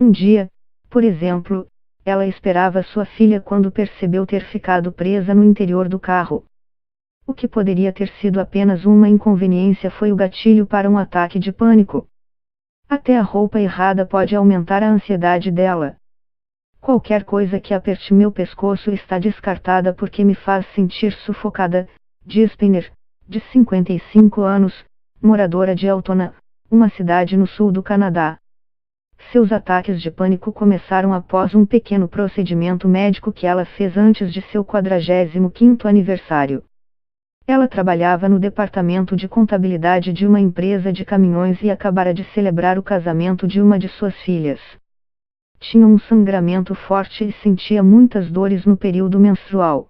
Um dia, por exemplo, ela esperava sua filha quando percebeu ter ficado presa no interior do carro. O que poderia ter sido apenas uma inconveniência foi o gatilho para um ataque de pânico. Até a roupa errada pode aumentar a ansiedade dela. Qualquer coisa que aperte meu pescoço está descartada porque me faz sentir sufocada, diz Penner, de 55 anos, moradora de Altona, uma cidade no sul do Canadá. Seus ataques de pânico começaram após um pequeno procedimento médico que ela fez antes de seu 45º aniversário. Ela trabalhava no departamento de contabilidade de uma empresa de caminhões e acabara de celebrar o casamento de uma de suas filhas. Tinha um sangramento forte e sentia muitas dores no período menstrual.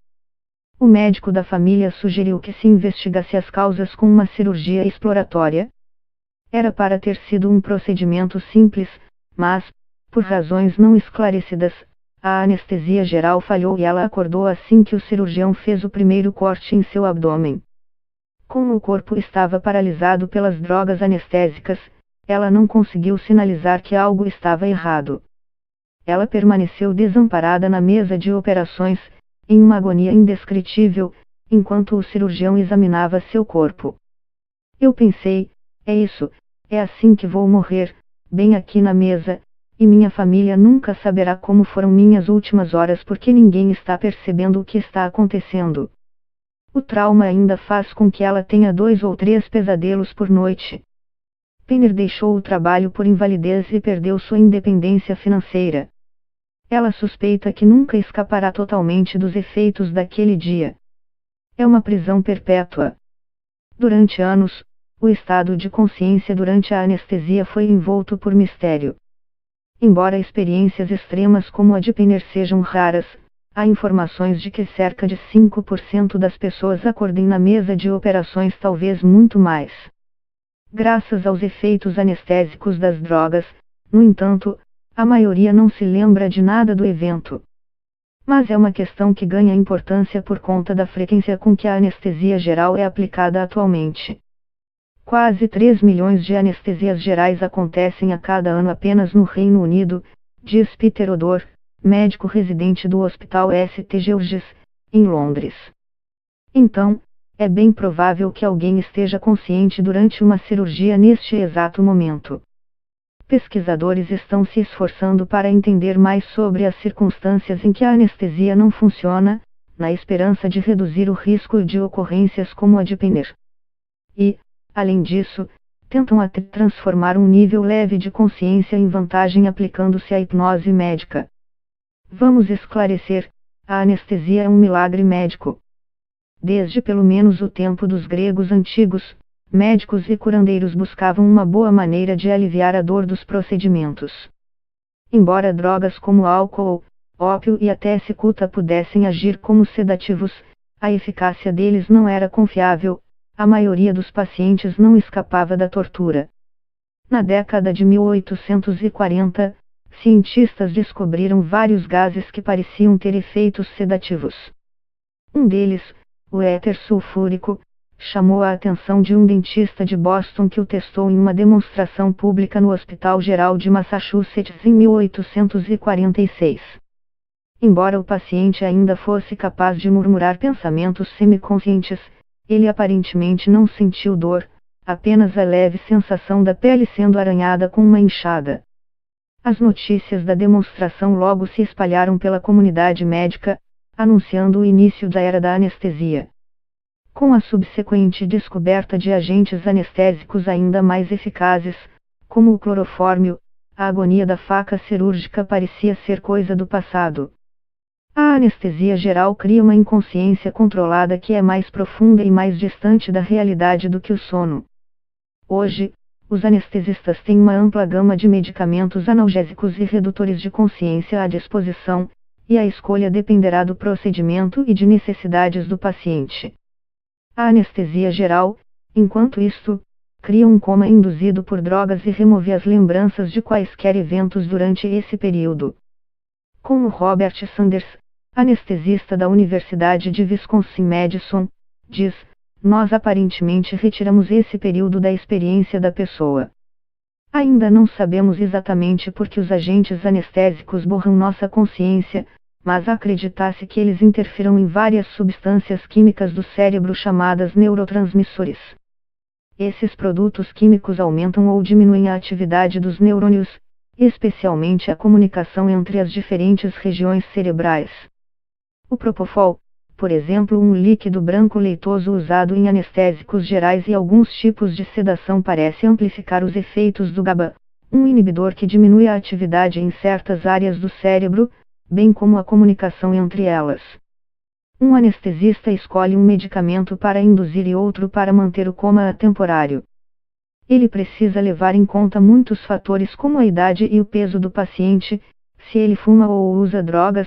O médico da família sugeriu que se investigasse as causas com uma cirurgia exploratória. Era para ter sido um procedimento simples, mas, por razões não esclarecidas, a anestesia geral falhou e ela acordou assim que o cirurgião fez o primeiro corte em seu abdômen. Como o corpo estava paralisado pelas drogas anestésicas, ela não conseguiu sinalizar que algo estava errado. Ela permaneceu desamparada na mesa de operações, em uma agonia indescritível, enquanto o cirurgião examinava seu corpo. Eu pensei, é isso, é assim que vou morrer, bem aqui na mesa, e minha família nunca saberá como foram minhas últimas horas porque ninguém está percebendo o que está acontecendo. O trauma ainda faz com que ela tenha 2 ou 3 pesadelos por noite. Penner deixou o trabalho por invalidez e perdeu sua independência financeira. Ela suspeita que nunca escapará totalmente dos efeitos daquele dia. É uma prisão perpétua. Durante anos, o estado de consciência durante a anestesia foi envolto por mistério. Embora experiências extremas como a de Penner sejam raras, há informações de que cerca de 5% das pessoas acordem na mesa de operações, talvez muito mais. Graças aos efeitos anestésicos das drogas, no entanto, a maioria não se lembra de nada do evento. Mas é uma questão que ganha importância por conta da frequência com que a anestesia geral é aplicada atualmente. Quase 3 milhões de anestesias gerais acontecem a cada ano apenas no Reino Unido, diz Peter Odor, médico residente do Hospital St. George's, em Londres. Então, é bem provável que alguém esteja consciente durante uma cirurgia neste exato momento. Pesquisadores estão se esforçando para entender mais sobre as circunstâncias em que a anestesia não funciona, na esperança de reduzir o risco de ocorrências como a de Penner. E, além disso, tentam até transformar um nível leve de consciência em vantagem aplicando-se à hipnose médica. Vamos esclarecer, a anestesia é um milagre médico. Desde pelo menos o tempo dos gregos antigos, médicos e curandeiros buscavam uma boa maneira de aliviar a dor dos procedimentos. Embora drogas como álcool, ópio e até cicuta pudessem agir como sedativos, a eficácia deles não era confiável. A maioria dos pacientes não escapava da tortura. Na década de 1840, cientistas descobriram vários gases que pareciam ter efeitos sedativos. Um deles, o éter sulfúrico, chamou a atenção de um dentista de Boston que o testou em uma demonstração pública no Hospital Geral de Massachusetts em 1846. Embora o paciente ainda fosse capaz de murmurar pensamentos semiconscientes, ele aparentemente não sentiu dor, apenas a leve sensação da pele sendo arranhada com uma enxada. As notícias da demonstração logo se espalharam pela comunidade médica, anunciando o início da era da anestesia. Com a subsequente descoberta de agentes anestésicos ainda mais eficazes, como o clorofórmio, a agonia da faca cirúrgica parecia ser coisa do passado. A anestesia geral cria uma inconsciência controlada que é mais profunda e mais distante da realidade do que o sono. Hoje, os anestesistas têm uma ampla gama de medicamentos analgésicos e redutores de consciência à disposição, e a escolha dependerá do procedimento e de necessidades do paciente. A anestesia geral, enquanto isto, cria um coma induzido por drogas e remove as lembranças de quaisquer eventos durante esse período. Como Robert Sanders, anestesista da Universidade de Wisconsin-Madison, diz, nós aparentemente retiramos esse período da experiência da pessoa. Ainda não sabemos exatamente por que os agentes anestésicos borram nossa consciência, mas acredita-se que eles interfiram em várias substâncias químicas do cérebro chamadas neurotransmissores. Esses produtos químicos aumentam ou diminuem a atividade dos neurônios, especialmente a comunicação entre as diferentes regiões cerebrais. O propofol, por exemplo, um líquido branco leitoso usado em anestésicos gerais e alguns tipos de sedação, parece amplificar os efeitos do GABA, um inibidor que diminui a atividade em certas áreas do cérebro, bem como a comunicação entre elas. Um anestesista escolhe um medicamento para induzir e outro para manter o coma temporário. Ele precisa levar em conta muitos fatores como a idade e o peso do paciente, se ele fuma ou usa drogas,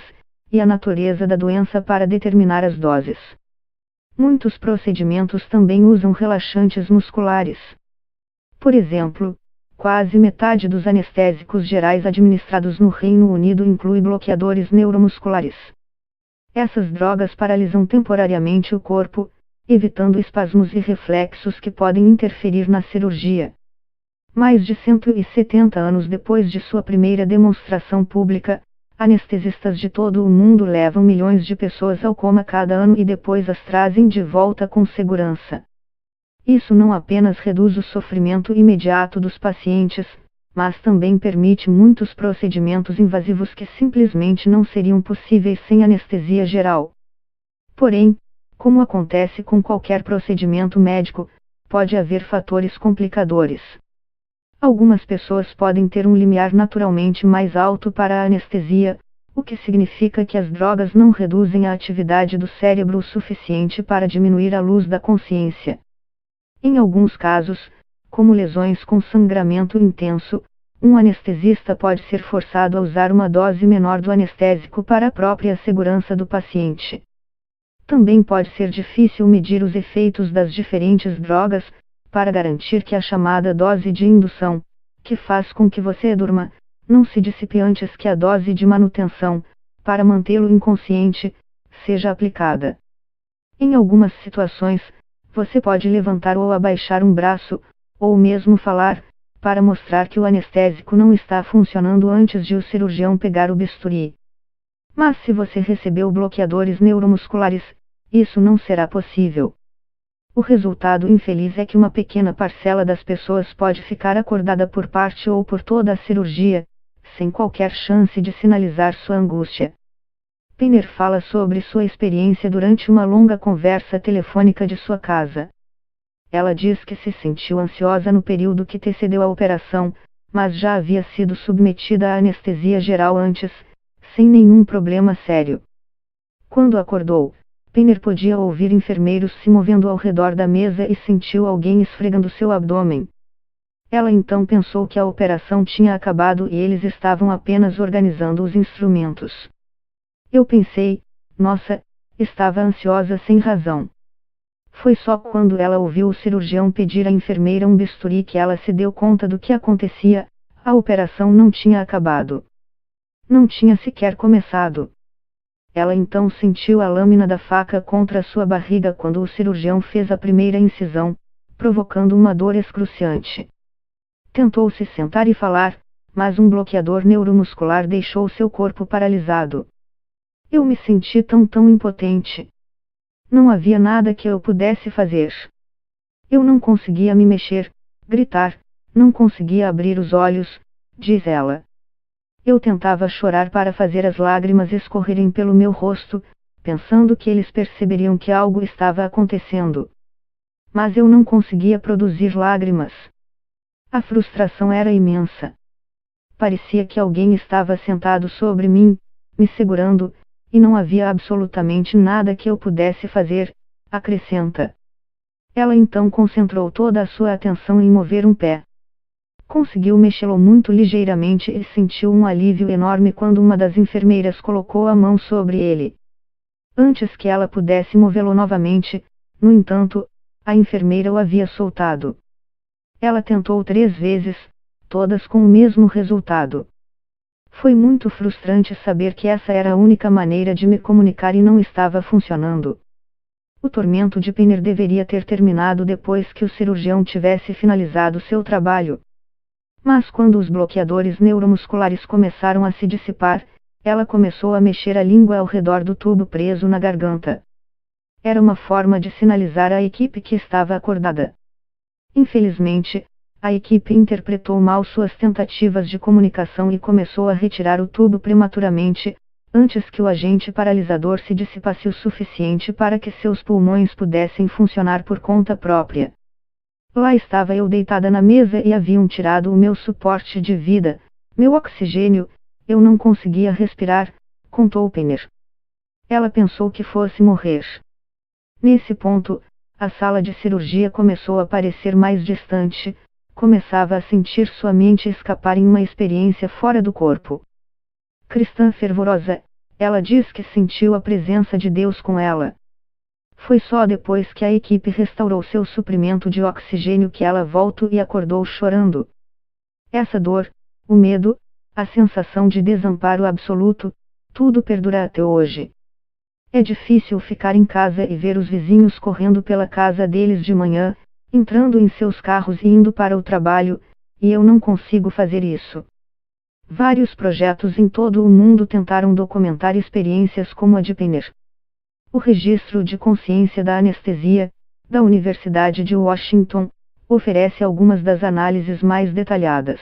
e a natureza da doença para determinar as doses. Muitos procedimentos também usam relaxantes musculares. Por exemplo, quase metade dos anestésicos gerais administrados no Reino Unido inclui bloqueadores neuromusculares. Essas drogas paralisam temporariamente o corpo, evitando espasmos e reflexos que podem interferir na cirurgia. Mais de 170 anos depois de sua primeira demonstração pública, anestesistas de todo o mundo levam milhões de pessoas ao coma cada ano e depois as trazem de volta com segurança. Isso não apenas reduz o sofrimento imediato dos pacientes, mas também permite muitos procedimentos invasivos que simplesmente não seriam possíveis sem anestesia geral. Porém, como acontece com qualquer procedimento médico, pode haver fatores complicadores. Algumas pessoas podem ter um limiar naturalmente mais alto para a anestesia, o que significa que as drogas não reduzem a atividade do cérebro o suficiente para diminuir a luz da consciência. Em alguns casos, como lesões com sangramento intenso, um anestesista pode ser forçado a usar uma dose menor do anestésico para a própria segurança do paciente. Também pode ser difícil medir os efeitos das diferentes drogas, para garantir que a chamada dose de indução, que faz com que você durma, não se dissipe antes que a dose de manutenção, para mantê-lo inconsciente, seja aplicada. Em algumas situações, você pode levantar ou abaixar um braço, ou mesmo falar, para mostrar que o anestésico não está funcionando antes de o cirurgião pegar o bisturi. Mas se você recebeu bloqueadores neuromusculares, isso não será possível. O resultado infeliz é que uma pequena parcela das pessoas pode ficar acordada por parte ou por toda a cirurgia, sem qualquer chance de sinalizar sua angústia. Penner fala sobre sua experiência durante uma longa conversa telefônica de sua casa. Ela diz que se sentiu ansiosa no período que antecedeu a operação, mas já havia sido submetida à anestesia geral antes, sem nenhum problema sério. Quando acordou, Penner podia ouvir enfermeiros se movendo ao redor da mesa e sentiu alguém esfregando seu abdômen. Ela então pensou que a operação tinha acabado e eles estavam apenas organizando os instrumentos. Eu pensei, nossa, estava ansiosa sem razão. Foi só quando ela ouviu o cirurgião pedir à enfermeira um bisturi que ela se deu conta do que acontecia. A operação não tinha acabado. Não tinha sequer começado. Ela então sentiu a lâmina da faca contra sua barriga quando o cirurgião fez a primeira incisão, provocando uma dor excruciante. Tentou se sentar e falar, mas um bloqueador neuromuscular deixou seu corpo paralisado. Eu me senti tão impotente. Não havia nada que eu pudesse fazer. Eu não conseguia me mexer, gritar, não conseguia abrir os olhos, diz ela. Eu tentava chorar para fazer as lágrimas escorrerem pelo meu rosto, pensando que eles perceberiam que algo estava acontecendo. Mas eu não conseguia produzir lágrimas. A frustração era imensa. Parecia que alguém estava sentado sobre mim, me segurando, e não havia absolutamente nada que eu pudesse fazer, acrescenta. Ela então concentrou toda a sua atenção em mover um pé. Conseguiu mexê-lo muito ligeiramente e sentiu um alívio enorme quando uma das enfermeiras colocou a mão sobre ele. Antes que ela pudesse movê-lo novamente, no entanto, a enfermeira o havia soltado. Ela tentou 3 vezes, todas com o mesmo resultado. Foi muito frustrante saber que essa era a única maneira de me comunicar e não estava funcionando. O tormento de Penner deveria ter terminado depois que o cirurgião tivesse finalizado seu trabalho. Mas quando os bloqueadores neuromusculares começaram a se dissipar, ela começou a mexer a língua ao redor do tubo preso na garganta. Era uma forma de sinalizar à equipe que estava acordada. Infelizmente, a equipe interpretou mal suas tentativas de comunicação e começou a retirar o tubo prematuramente, antes que o agente paralisador se dissipasse o suficiente para que seus pulmões pudessem funcionar por conta própria. Lá estava eu deitada na mesa e haviam tirado o meu suporte de vida, meu oxigênio, eu não conseguia respirar, contou Penner. Ela pensou que fosse morrer. Nesse ponto, a sala de cirurgia começou a parecer mais distante, começava a sentir sua mente escapar em uma experiência fora do corpo. Cristã fervorosa, ela diz que sentiu a presença de Deus com ela. Foi só depois que a equipe restaurou seu suprimento de oxigênio que ela voltou e acordou chorando. Essa dor, o medo, a sensação de desamparo absoluto, tudo perdura até hoje. É difícil ficar em casa e ver os vizinhos correndo pela casa deles de manhã, entrando em seus carros e indo para o trabalho, e eu não consigo fazer isso. Vários projetos em todo o mundo tentaram documentar experiências como a de Penner. O Registro de Consciência da Anestesia, da Universidade de Washington, oferece algumas das análises mais detalhadas.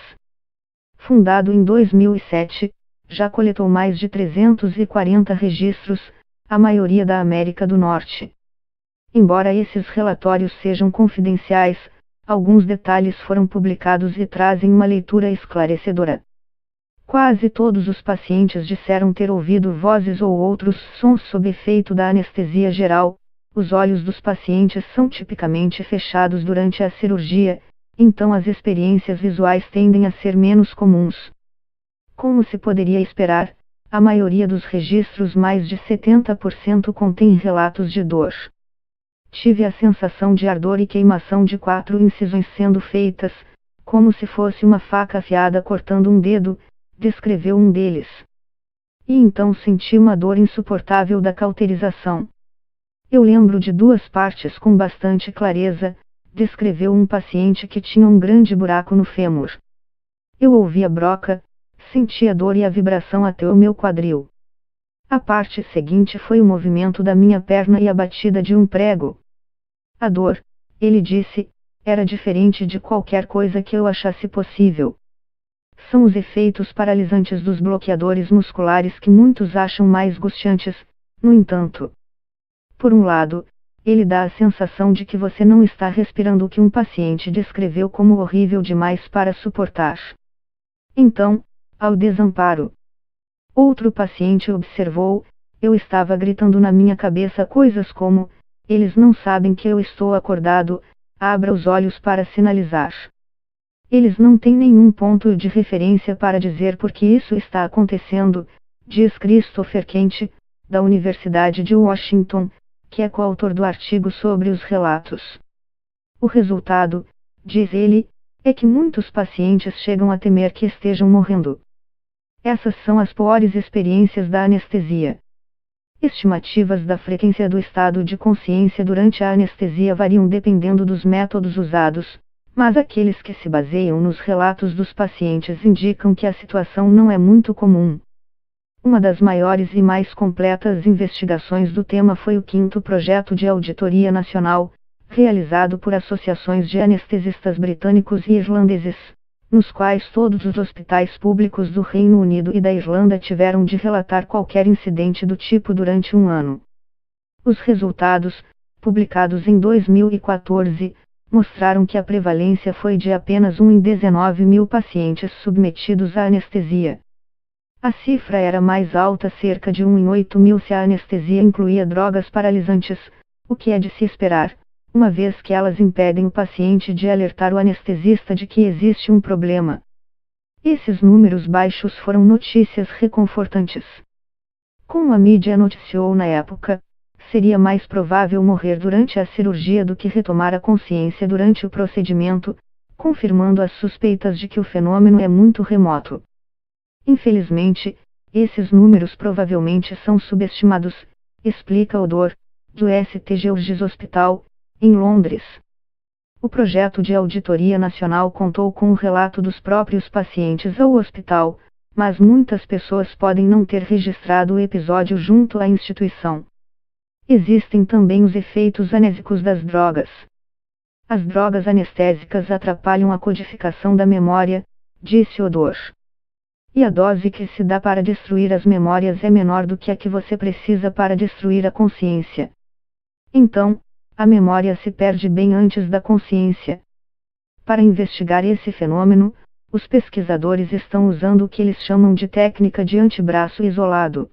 Fundado em 2007, já coletou mais de 340 registros, a maioria da América do Norte. Embora esses relatórios sejam confidenciais, alguns detalhes foram publicados e trazem uma leitura esclarecedora. Quase todos os pacientes disseram ter ouvido vozes ou outros sons sob efeito da anestesia geral. Os olhos dos pacientes são tipicamente fechados durante a cirurgia, então as experiências visuais tendem a ser menos comuns. Como se poderia esperar, a maioria dos registros, mais de 70%, contém relatos de dor. Tive a sensação de ardor e queimação de 4 incisões sendo feitas, como se fosse uma faca afiada cortando um dedo, descreveu um deles. E então senti uma dor insuportável da cauterização. Eu lembro de 2 partes com bastante clareza, descreveu um paciente que tinha um grande buraco no fêmur. Eu ouvi a broca, senti a dor e a vibração até o meu quadril. A parte seguinte foi o movimento da minha perna e a batida de um prego. A dor, ele disse, era diferente de qualquer coisa que eu achasse possível. São os efeitos paralisantes dos bloqueadores musculares que muitos acham mais angustiantes, no entanto. Por um lado, ele dá a sensação de que você não está respirando, o que um paciente descreveu como horrível demais para suportar. Então, ao desamparo. Outro paciente observou, eu estava gritando na minha cabeça coisas como, eles não sabem que eu estou acordado, abra os olhos para sinalizar. Eles não têm nenhum ponto de referência para dizer por que isso está acontecendo, diz Christopher Kent, da Universidade de Washington, que é coautor do artigo sobre os relatos. O resultado, diz ele, é que muitos pacientes chegam a temer que estejam morrendo. Essas são as piores experiências da anestesia. Estimativas da frequência do estado de consciência durante a anestesia variam dependendo dos métodos usados, mas aqueles que se baseiam nos relatos dos pacientes indicam que a situação não é muito comum. Uma das maiores e mais completas investigações do tema foi o 5º Projeto de Auditoria Nacional, realizado por associações de anestesistas britânicos e irlandeses, nos quais todos os hospitais públicos do Reino Unido e da Irlanda tiveram de relatar qualquer incidente do tipo durante um ano. Os resultados, publicados em 2014, mostraram que a prevalência foi de apenas 1 em 19 mil pacientes submetidos à anestesia. A cifra era mais alta, cerca de 1 em 8 mil, se a anestesia incluía drogas paralisantes, o que é de se esperar, uma vez que elas impedem o paciente de alertar o anestesista de que existe um problema. Esses números baixos foram notícias reconfortantes. Como a mídia noticiou na época, seria mais provável morrer durante a cirurgia do que retomar a consciência durante o procedimento, confirmando as suspeitas de que o fenômeno é muito remoto. Infelizmente, esses números provavelmente são subestimados, explica o Dr. do St. George's Hospital, em Londres. O projeto de auditoria nacional contou com o relato dos próprios pacientes ao hospital, mas muitas pessoas podem não ter registrado o episódio junto à instituição. Existem também os efeitos anésicos das drogas. As drogas anestésicas atrapalham a codificação da memória, disse Odor. E a dose que se dá para destruir as memórias é menor do que a que você precisa para destruir a consciência. Então, a memória se perde bem antes da consciência. Para investigar esse fenômeno, os pesquisadores estão usando o que eles chamam de técnica de antebraço isolado.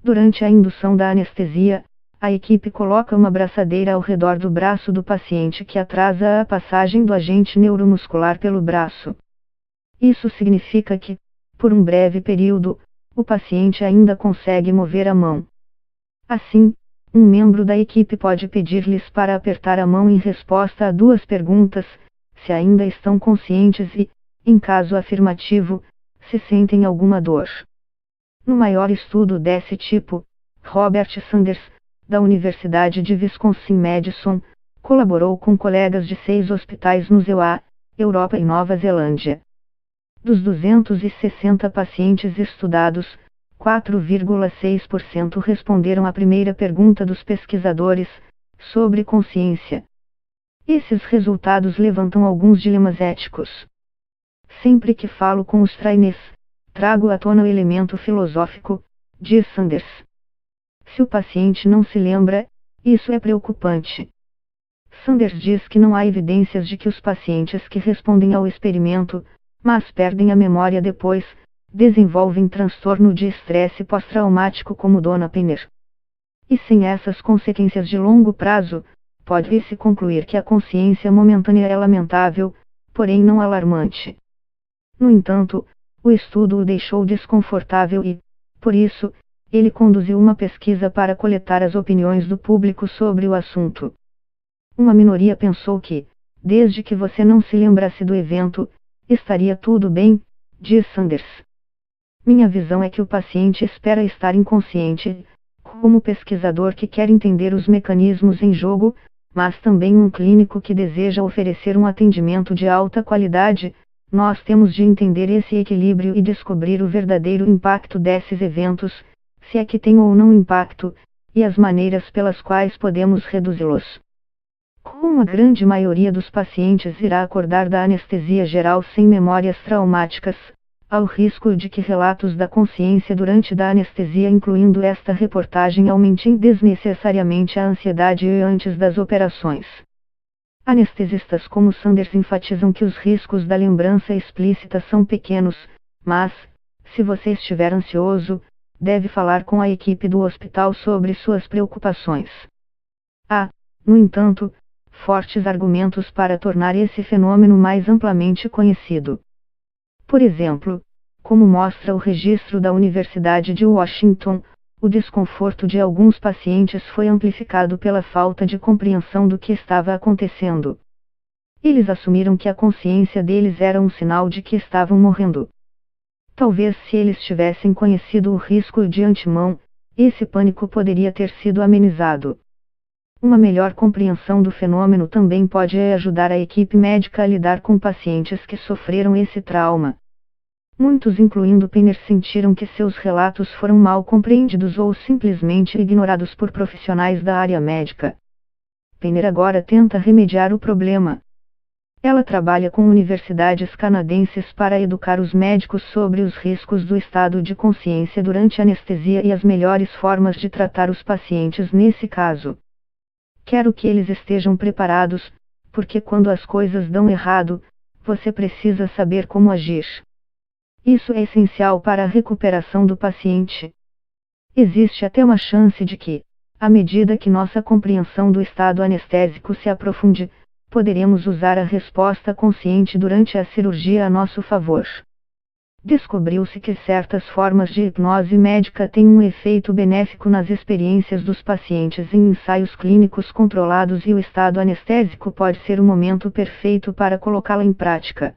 Durante a indução da anestesia, a equipe coloca uma braçadeira ao redor do braço do paciente que atrasa a passagem do agente neuromuscular pelo braço. Isso significa que, por um breve período, o paciente ainda consegue mover a mão. Assim, um membro da equipe pode pedir-lhes para apertar a mão em resposta a 2 perguntas, se ainda estão conscientes e, em caso afirmativo, se sentem alguma dor. No maior estudo desse tipo, Robert Sanders, da Universidade de Wisconsin-Madison, colaborou com colegas de 6 hospitais nos EUA, Europa e Nova Zelândia. Dos 260 pacientes estudados, 4,6% responderam à primeira pergunta dos pesquisadores, sobre consciência. Esses resultados levantam alguns dilemas éticos. Sempre que falo com os trainees, trago à tona o elemento filosófico, diz Sanders. Se o paciente não se lembra, isso é preocupante. Sanders diz que não há evidências de que os pacientes que respondem ao experimento, mas perdem a memória depois, desenvolvem transtorno de estresse pós-traumático como Dona Penner. E sem essas consequências de longo prazo, pode-se concluir que a consciência momentânea é lamentável, porém não alarmante. No entanto, o estudo o deixou desconfortável e, por isso, ele conduziu uma pesquisa para coletar as opiniões do público sobre o assunto. Uma minoria pensou que, desde que você não se lembrasse do evento, estaria tudo bem, diz Sanders. Minha visão é que o paciente espera estar inconsciente, como pesquisador que quer entender os mecanismos em jogo, mas também um clínico que deseja oferecer um atendimento de alta qualidade. Nós temos de entender esse equilíbrio e descobrir o verdadeiro impacto desses eventos, se é que tem ou não impacto, e as maneiras pelas quais podemos reduzi-los. Como a grande maioria dos pacientes irá acordar da anestesia geral sem memórias traumáticas, há o risco de que relatos da consciência durante da anestesia, incluindo esta reportagem, aumentem desnecessariamente a ansiedade antes das operações. Anestesistas como Sanders enfatizam que os riscos da lembrança explícita são pequenos, mas, se você estiver ansioso, deve falar com a equipe do hospital sobre suas preocupações. Há, no entanto, fortes argumentos para tornar esse fenômeno mais amplamente conhecido. Por exemplo, como mostra o registro da Universidade de Washington, o desconforto de alguns pacientes foi amplificado pela falta de compreensão do que estava acontecendo. Eles assumiram que a consciência deles era um sinal de que estavam morrendo. Talvez se eles tivessem conhecido o risco de antemão, esse pânico poderia ter sido amenizado. Uma melhor compreensão do fenômeno também pode ajudar a equipe médica a lidar com pacientes que sofreram esse trauma. Muitos, incluindo Penner, sentiram que seus relatos foram mal compreendidos ou simplesmente ignorados por profissionais da área médica. Penner agora tenta remediar o problema. Ela trabalha com universidades canadenses para educar os médicos sobre os riscos do estado de consciência durante a anestesia e as melhores formas de tratar os pacientes nesse caso. Quero que eles estejam preparados, porque quando as coisas dão errado, você precisa saber como agir. Isso é essencial para a recuperação do paciente. Existe até uma chance de que, à medida que nossa compreensão do estado anestésico se aprofunde, poderemos usar a resposta consciente durante a cirurgia a nosso favor. Descobriu-se que certas formas de hipnose médica têm um efeito benéfico nas experiências dos pacientes em ensaios clínicos controlados e o estado anestésico pode ser o momento perfeito para colocá-la em prática.